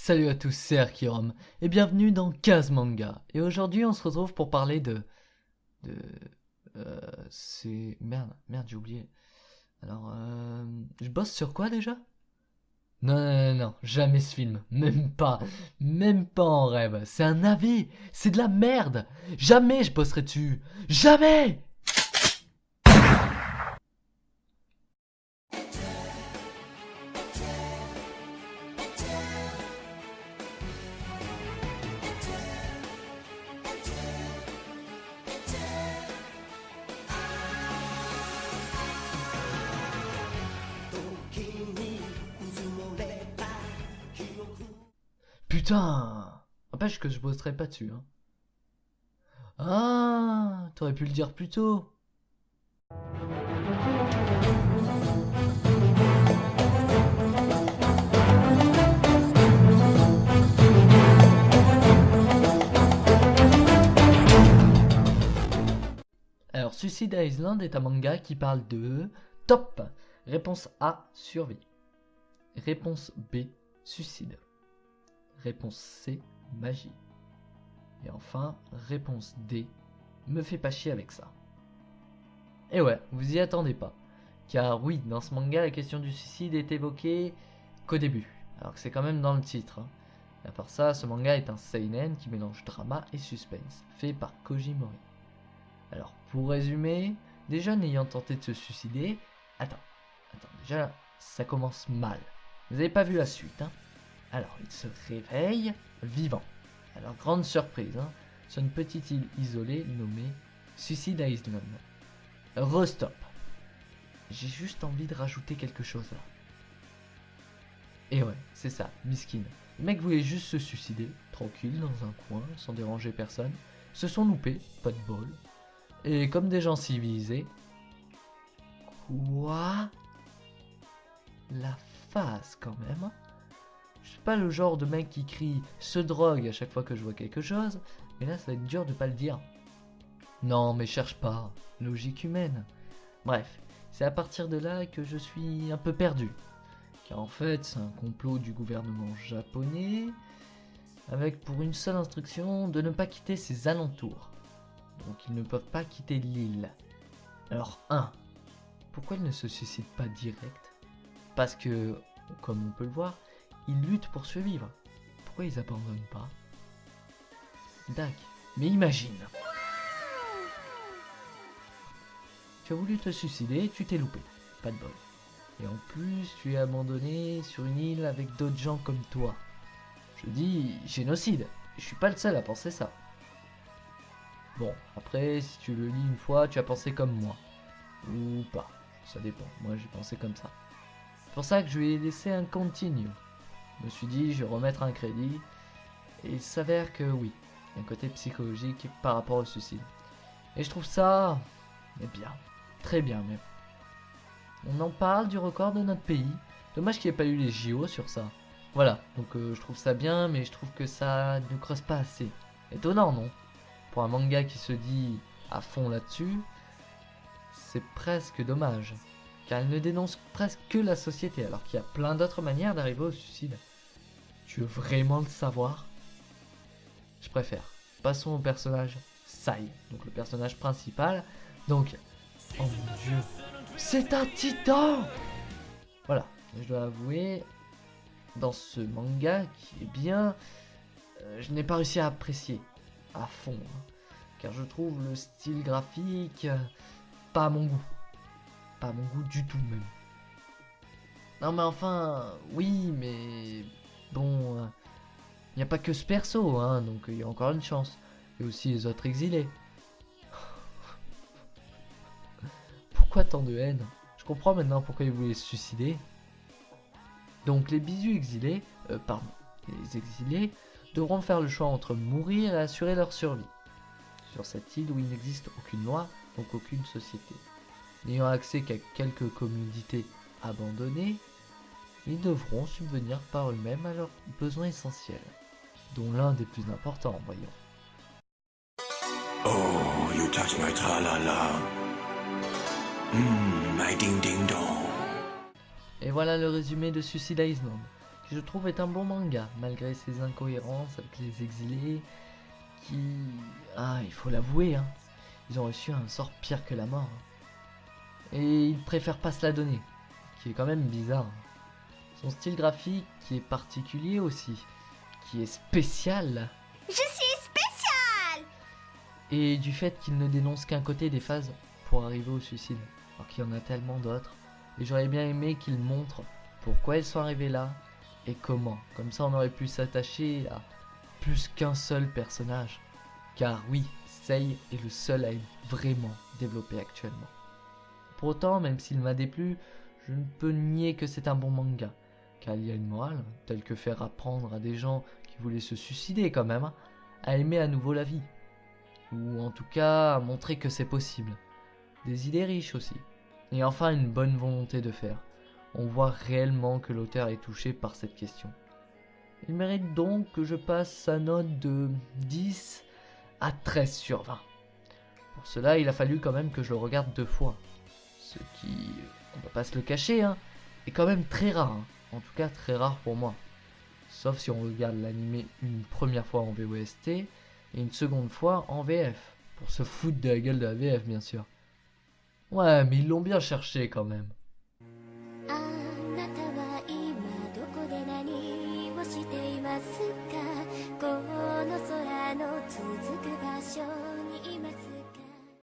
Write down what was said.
Salut à tous, c'est Arkirom, et bienvenue dans Kaz Manga. Et aujourd'hui, on se retrouve pour parler de... c'est... Merde, j'ai oublié. Alors, je bosse sur quoi déjà? Non, jamais ce film. Même pas en rêve. C'est un navet, c'est de la merde. Jamais je bosserai dessus. Jamais! Putain! N'empêche que je bosserai pas dessus, hein. Ah, t'aurais pu le dire plus tôt. Alors, Suicide Island est un manga qui parle de top. Réponse A, survie. Réponse B, suicide. Réponse C, magie. Et enfin, réponse D, me fais pas chier avec ça. Et ouais, vous y attendez pas. Car oui, dans ce manga, la question du suicide est évoquée qu'au début. Alors que c'est quand même dans le titre. Et à part ça, ce manga est un seinen qui mélange drama et suspense, fait par Koji Mori. Alors, pour résumer, des jeunes ayant tenté de se suicider... Attends, déjà, ça commence mal. Vous avez pas vu la suite, hein? Alors, ils se réveillent vivants. Alors, grande surprise, sur une petite île isolée nommée Suicide Island. Restop. J'ai juste envie de rajouter quelque chose là. Et ouais, c'est ça, miskin. Les mecs voulaient juste se suicider, tranquille, dans un coin, sans déranger personne. Se sont loupés, pas de bol. Et comme des gens civilisés... Quoi? La phase quand même. Je suis pas le genre de mec qui crie « se drogue » à chaque fois que je vois quelque chose, mais là ça va être dur de pas le dire. Non mais cherche pas, logique humaine. Bref, c'est à partir de là que je suis un peu perdu. Car en fait c'est un complot du gouvernement japonais, avec pour une seule instruction de ne pas quitter ses alentours. Donc ils ne peuvent pas quitter l'île. Alors 1. Pourquoi ils ne se suicident pas direct? Parce que, comme on peut le voir, ils luttent pour survivre. Pourquoi ils abandonnent pas? Dac. Mais imagine. Tu as voulu te suicider, tu t'es loupé. Pas de bol. Et en plus, tu es abandonné sur une île avec d'autres gens comme toi. Je dis génocide. Je suis pas le seul à penser ça. Bon, après, si tu le lis une fois, tu as pensé comme moi. Ou pas. Ça dépend. Moi, j'ai pensé comme ça. C'est pour ça que je lui ai laissé un continue. Je me suis dit, je vais remettre un crédit. Et il s'avère que oui, il y a un côté psychologique par rapport au suicide. Et je trouve ça bien. Très bien même. On en parle du record de notre pays. Dommage qu'il n'y ait pas eu les JO sur ça. Voilà, donc je trouve ça bien, mais je trouve que ça ne creuse pas assez. Étonnant, non? Pour un manga qui se dit à fond là-dessus, c'est presque dommage. Car il ne dénonce presque que la société, alors qu'il y a plein d'autres manières d'arriver au suicide. Tu veux vraiment le savoir? Je préfère. Passons au personnage Sai, donc le personnage principal. Donc, oh mon dieu, c'est un titan! Voilà, je dois avouer, dans ce manga qui est bien, je n'ai pas réussi à apprécier à fond. Car je trouve le style graphique pas à mon goût. Pas à mon goût du tout même. Non mais enfin, oui, mais bon, il n'y a pas que ce perso, donc il y a encore une chance. Et aussi les autres exilés. Pourquoi tant de haine? Je comprends maintenant pourquoi ils voulaient se suicider. Donc les bisous exilés, les exilés devront faire le choix entre mourir et assurer leur survie. Sur cette île où il n'existe aucune loi, donc aucune société. N'ayant accès qu'à quelques communautés abandonnées, ils devront subvenir par eux-mêmes à leurs besoins essentiels, dont l'un des plus importants, voyons. Oh, you touch my tra-la-la. My ding-ding-dong. Et voilà le résumé de Suicide Island, qui je trouve est un bon manga, malgré ses incohérences avec les exilés, qui... Ah, il faut l'avouer, hein, ils ont reçu un sort pire que la mort. Et ils préfèrent pas se la donner, qui est quand même bizarre. Son style graphique qui est particulier aussi, qui est spécial. Je suis spécial. Et du fait qu'il ne dénonce qu'un côté des phases pour arriver au suicide, alors qu'il y en a tellement d'autres. Et j'aurais bien aimé qu'il montre pourquoi ils sont arrivés là et comment. Comme ça on aurait pu s'attacher à plus qu'un seul personnage. Car oui, Sei est le seul à être vraiment développé actuellement. Pour autant, même s'il m'a déplu, je ne peux nier que c'est un bon manga. Car il y a une morale, telle que faire apprendre à des gens qui voulaient se suicider quand même, à aimer à nouveau la vie. Ou en tout cas, à montrer que c'est possible. Des idées riches aussi. Et enfin, une bonne volonté de faire. On voit réellement que l'auteur est touché par cette question. Il mérite donc que je passe sa note de 10 à 13 sur 20. Pour cela, il a fallu quand même que je le regarde 2 fois. Ce qui, on va pas se le cacher, hein, est quand même très rare. Hein. En tout cas, très rare pour moi. Sauf si on regarde l'anime une première fois en VOST et une seconde fois en VF. Pour se foutre de la gueule de la VF, bien sûr. Ouais, mais ils l'ont bien cherché quand même. あなたは今どこで何をしています